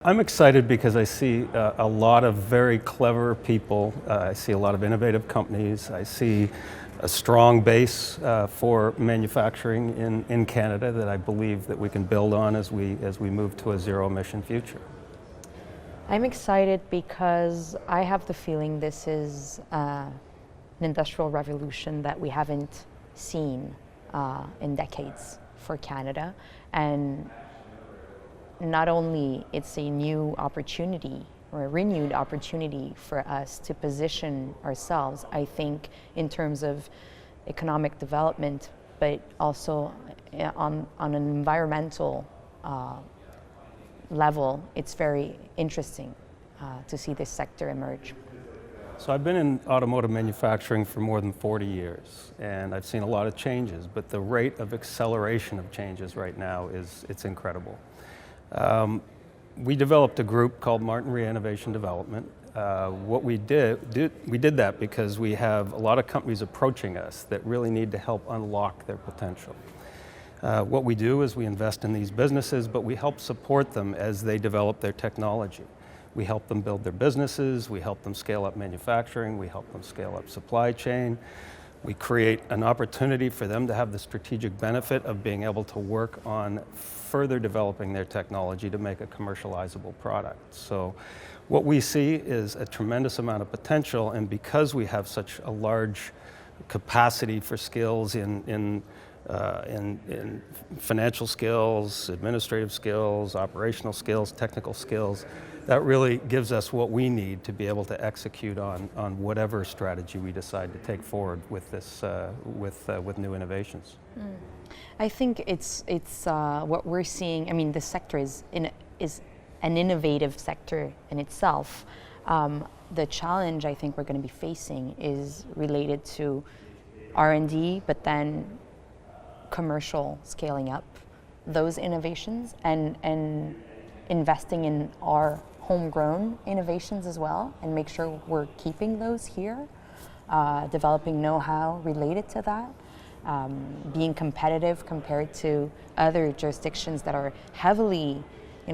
I'm excited because I see a lot of very clever people. I see a lot of innovative companies. I see a strong base for manufacturing in Canada that I believe that we can build on as we move to a zero-emission future. I'm excited because I have the feeling this is an industrial revolution that we haven't seen in decades for Canada. And not only it's a new opportunity or a renewed opportunity for us to position ourselves, I think, in terms of economic development, but also on an environmental level, it's very interesting to see this sector emerge. So I've been in automotive manufacturing for more than 40 years, and I've seen a lot of changes, but the rate of acceleration of changes right now it's incredible. We developed a group called Martinrea Innovation Development. What we did that because we have a lot of companies approaching us that really need to help unlock their potential. What we do is we invest in these businesses, but we help support them as they develop their technology. We help them build their businesses, we help them scale up manufacturing, we help them scale up supply chain. We create an opportunity for them to have the strategic benefit of being able to work on further developing their technology to make a commercializable product. So what we see is a tremendous amount of potential, and because we have such a large capacity for skills in financial skills, administrative skills, operational skills, technical skills, that really gives us what we need to be able to execute on whatever strategy we decide to take forward with this with new innovations. I think it's what we're seeing. I mean, the sector is an innovative sector in itself. The challenge I think we're going to be facing is related to R&D, but then commercial scaling up those innovations and investing in our homegrown innovations as well, and make sure we're keeping those here, developing know-how related to that, being competitive compared to other jurisdictions that are heavily,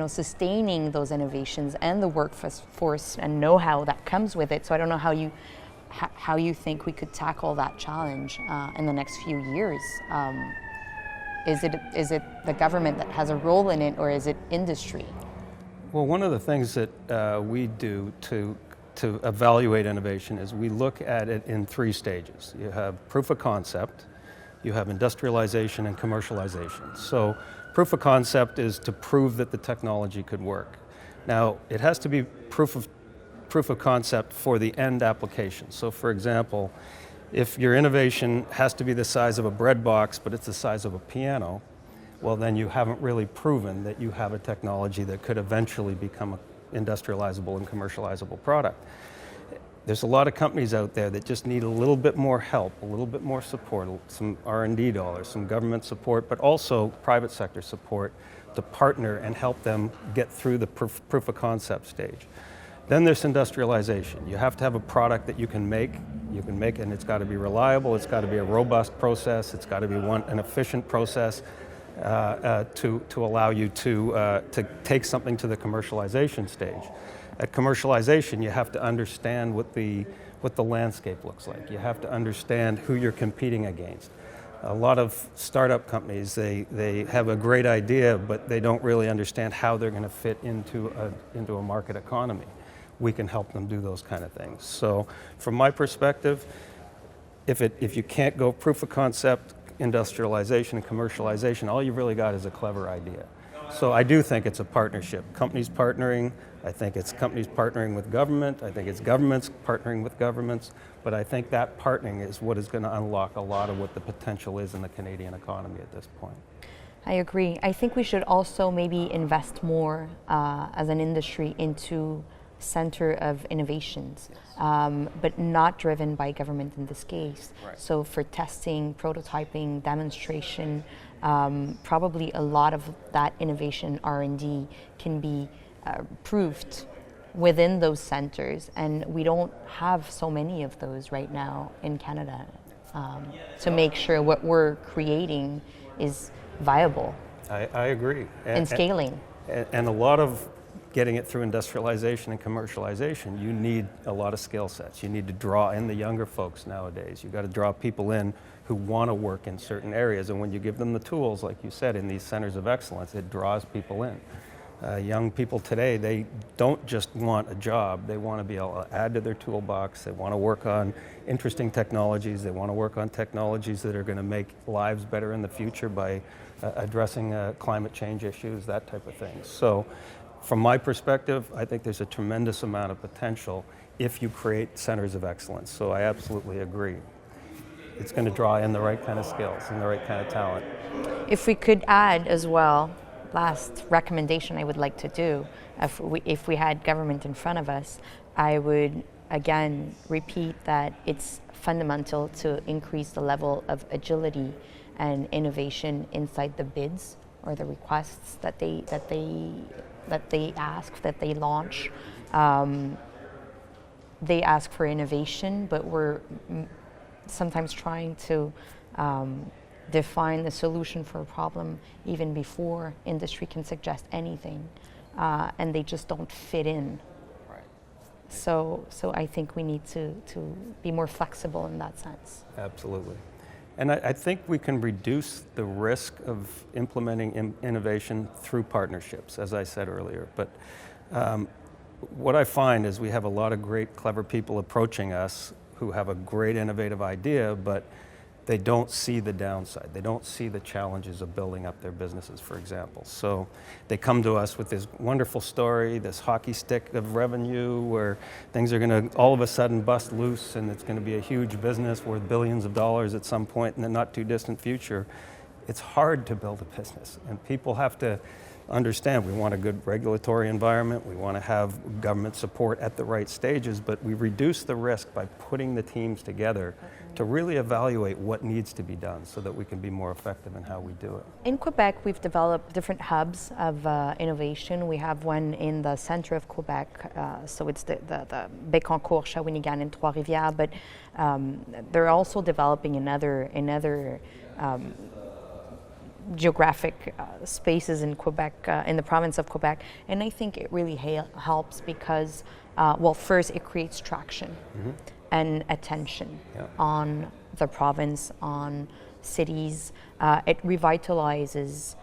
sustaining those innovations and the workforce and know-how that comes with it. So I don't know how you think we could tackle that challenge in the next few years. Is it the government that has a role in it, or is it industry? Well, one of the things that we do to evaluate innovation is we look at it in three stages. You have proof of concept, you have industrialization, and commercialization. So proof of concept is to prove that the technology could work. Now, it has to be proof of concept for the end application. So for example, if your innovation has to be the size of a bread box, but it's the size of a piano, well, then you haven't really proven that you have a technology that could eventually become an industrializable and commercializable product. There's a lot of companies out there that just need a little bit more help, a little bit more support, some R&D dollars, some government support, but also private sector support to partner and help them get through the proof of concept stage. Then there's industrialization. You have to have a product that you can make, and it's got to be reliable, it's got to be a robust process, it's got to be an efficient process to allow you to take something to the commercialization stage. At commercialization, you have to understand what the landscape looks like. You have to understand who you're competing against. A lot of startup companies, they have a great idea, but they don't really understand how they're going to fit into a market economy. We can help them do those kind of things. So from my perspective, if you can't go proof of concept, industrialization, and commercialization, all you've really got is a clever idea. So I do think it's a partnership. Companies partnering, I think it's companies partnering with government, I think it's governments partnering with governments, but I think that partnering is what is going to unlock a lot of what the potential is in the Canadian economy at this point. I agree. I think we should also maybe invest more as an industry into center of innovations, but not driven by government in this case. Right. So for testing, prototyping, demonstration, probably a lot of that innovation R&D can be proved within those centers, and we don't have so many of those right now in Canada to make sure what we're creating is viable. I agree. And scaling. And a lot of getting it through industrialization and commercialization, you need a lot of skill sets. You need to draw in the younger folks nowadays. You've got to draw people in who want to work in certain areas, and when you give them the tools, like you said, in these centers of excellence, it draws people in. Young people today, they don't just want a job, they want to be able to add to their toolbox, they want to work on interesting technologies, they want to work on technologies that are going to make lives better in the future by addressing climate change issues, that type of thing. So from my perspective, I think there's a tremendous amount of potential if you create centers of excellence. So I absolutely agree. It's going to draw in the right kind of skills and the right kind of talent. If we could add as well, last recommendation I would like to do, if we had government in front of us, I would again repeat that it's fundamental to increase the level of agility and innovation inside the bids or the requests that they launch. They ask for innovation, but we're sometimes trying to define the solution for a problem even before industry can suggest anything, and they just don't fit in. Right. So I think we need to be more flexible in that sense. Absolutely. And I think we can reduce the risk of implementing innovation through partnerships, as I said earlier. But what I find is we have a lot of great, clever people approaching us who have a great innovative idea, but they don't see the downside. They don't see the challenges of building up their businesses, for example. So they come to us with this wonderful story, this hockey stick of revenue where things are going to all of a sudden bust loose and it's going to be a huge business worth billions of dollars at some point in the not too distant future. It's hard to build a business, and people have to understand we want a good regulatory environment, we want to have government support at the right stages, but we reduce the risk by putting the teams together to really evaluate what needs to be done so that we can be more effective in how we do it. In Quebec, we've developed different hubs of innovation. We have one in the center of Quebec, so it's the Bécancour, Shawinigan, and Trois-Rivières, but they're also developing another geographic spaces in Quebec, in the province of Quebec, and I think it really helps because, well, first it creates traction and attention on the province, on cities. It revitalizes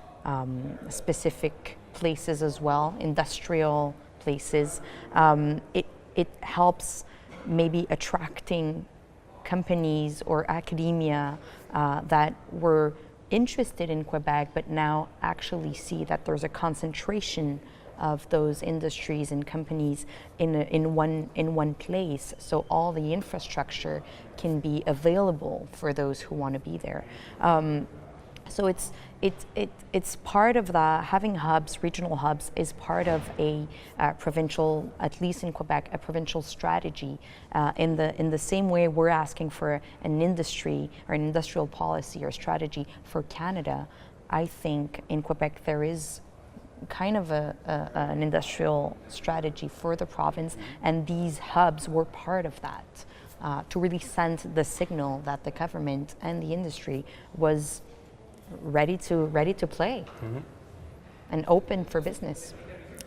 specific places as well, industrial places. It helps maybe attracting companies or academia that were interested in Quebec, but now actually see that there's a concentration of those industries and companies in one place, so all the infrastructure can be available for those who want to be there. So it's part of the having hubs, regional hubs, is part of a provincial, at least in Quebec, a provincial strategy. In the same way we're asking for an industry or an industrial policy or strategy for Canada, I think in Quebec there is kind of an industrial strategy for the province, and these hubs were part of that to really send the signal that the government and the industry was ready to play and open for business.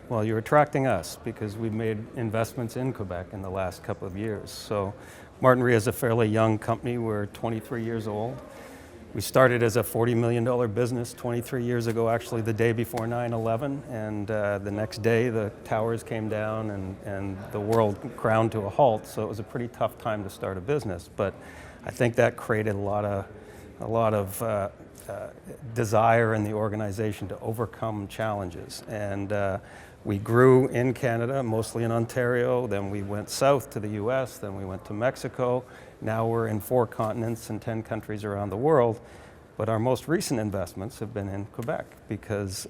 Well, you're attracting us because we've made investments in Quebec in the last couple of years. So Martinrea is a fairly young company. We're 23 years old. We started as a $40 million business 23 years ago, actually the day before 9/11, and the next day the towers came down and the world ground to a halt, so it was a pretty tough time to start a business. But I think that created a lot of desire in the organization to overcome challenges. And we grew in Canada, mostly in Ontario, then we went south to the US, then we went to Mexico. Now we're in 4 continents and 10 countries around the world. But our most recent investments have been in Quebec because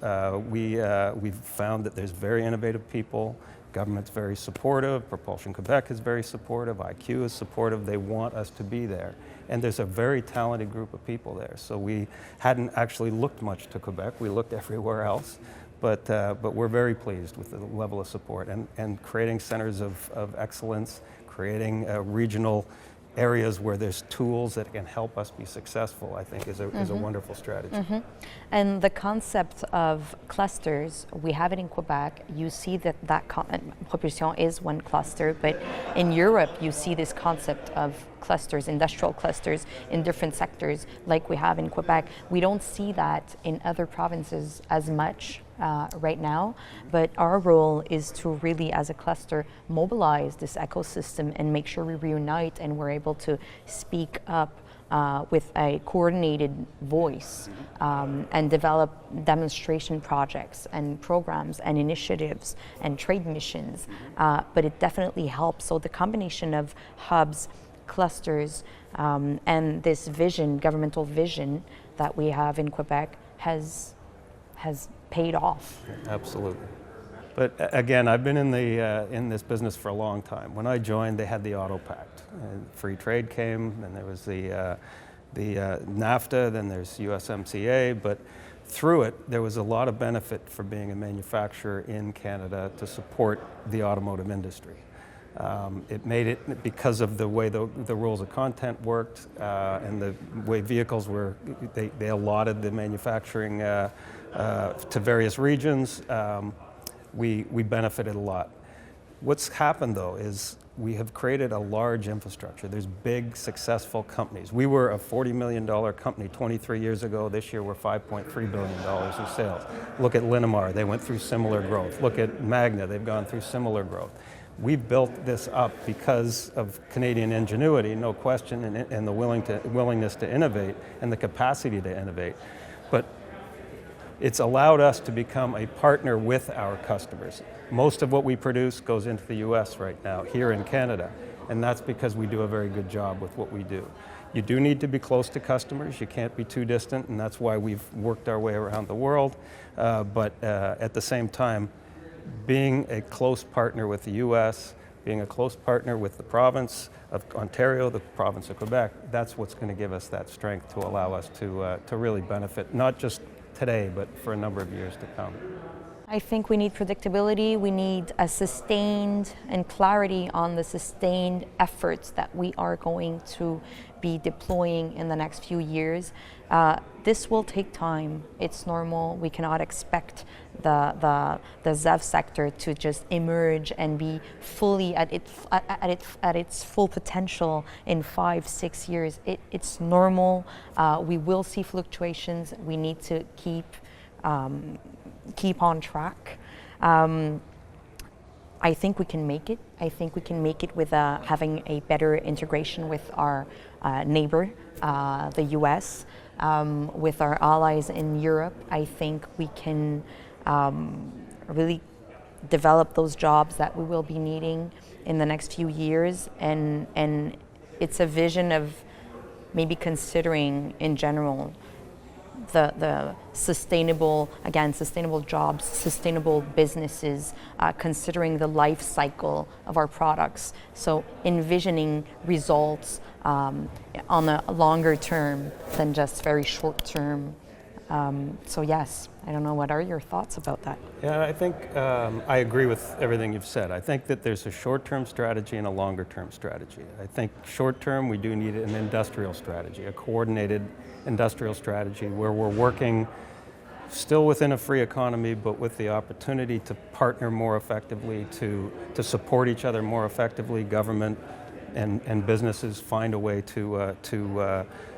we've found that there's very innovative people, government's very supportive, Propulsion Québec is very supportive, IQ is supportive, they want us to be there. And there's a very talented group of people there. So we hadn't actually looked much to Quebec, we looked everywhere else, but we're very pleased with the level of support and creating centers of excellence, creating regional areas where there's tools that can help us be successful, I think is a wonderful strategy. And the concept of clusters, we have it in Quebec. You see that Propulsion is one cluster, but in Europe you see this concept of clusters, industrial clusters in different sectors like we have in Quebec. We don't see that in other provinces as much right now, but our role is to really, as a cluster, mobilize this ecosystem and make sure we reunite and we're able to speak up with a coordinated voice and develop demonstration projects and programs and initiatives and trade missions. But it definitely helps. So the combination of hubs, clusters, and this vision, governmental vision that we have in Quebec has paid off. Absolutely. But again, I've been in this business for a long time. When I joined, they had the Auto Pact. Free trade came, and there was the NAFTA, then there's USMCA, but through it, there was a lot of benefit for being a manufacturer in Canada to support the automotive industry. It made it, because of the way the rules of content worked and the way vehicles were, they allotted the manufacturing to various regions. We benefited a lot. What's happened though is we have created a large infrastructure. There's big, successful companies. We were a $40 million company 23 years ago. This year we're $5.3 billion in sales. Look at Linamar, they went through similar growth. Look at Magna, they've gone through similar growth. We built this up because of Canadian ingenuity, no question, and the willingness to innovate and the capacity to innovate. But it's allowed us to become a partner with our customers. Most of what we produce goes into the US right now, here in Canada, and that's because we do a very good job with what we do. You do need to be close to customers, you can't be too distant, and that's why we've worked our way around the world, but at the same time, being a close partner with the US, being a close partner with the province of Ontario, the province of Quebec, that's what's going to give us that strength to allow us to really benefit, not just today, but for a number of years to come. I think we need predictability, we need a sustained and clarity on the sustained efforts that we are going to be deploying in the next few years. This will take time, it's normal. We cannot expect the ZEV sector to just emerge and be fully at its full potential in 5-6 years. It's normal, we will see fluctuations, we need to keep on track. I think we can make it. I think we can make it with having a better integration with our neighbor, the US, with our allies in Europe. I think we can really develop those jobs that we will be needing in the next few years. And it's a vision of maybe considering in general the sustainable jobs, sustainable businesses, considering the life cycle of our products. So envisioning results on a longer term than just very short term. So yes, I don't know, what are your thoughts about that? Yeah, I think I agree with everything you've said. I think that there's a short-term strategy and a longer-term strategy. I think short-term we do need an industrial strategy, a coordinated industrial strategy where we're working still within a free economy, but with the opportunity to partner more effectively, to support each other more effectively. Government and businesses find a way to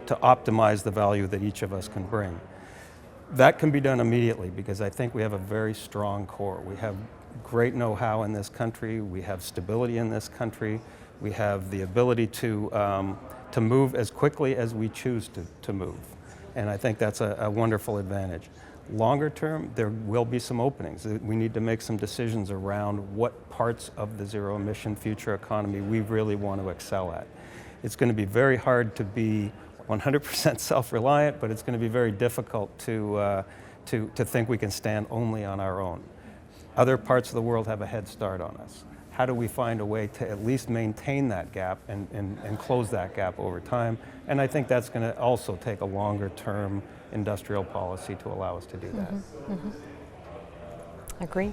optimize the value that each of us can bring. That can be done immediately because I think we have a very strong core. We have great know-how in this country. We have stability in this country. We have the ability to move as quickly as we choose to move. And I think that's a wonderful advantage. Longer term, there will be some openings. We need to make some decisions around what parts of the zero-emission future economy we really want to excel at. It's going to be very hard to be 100% self-reliant, but it's going to be very difficult to think we can stand only on our own. Other parts of the world have a head start on us. How do we find a way to at least maintain that gap and close that gap over time? And I think that's going to also take a longer-term industrial policy to allow us to do that. Agree.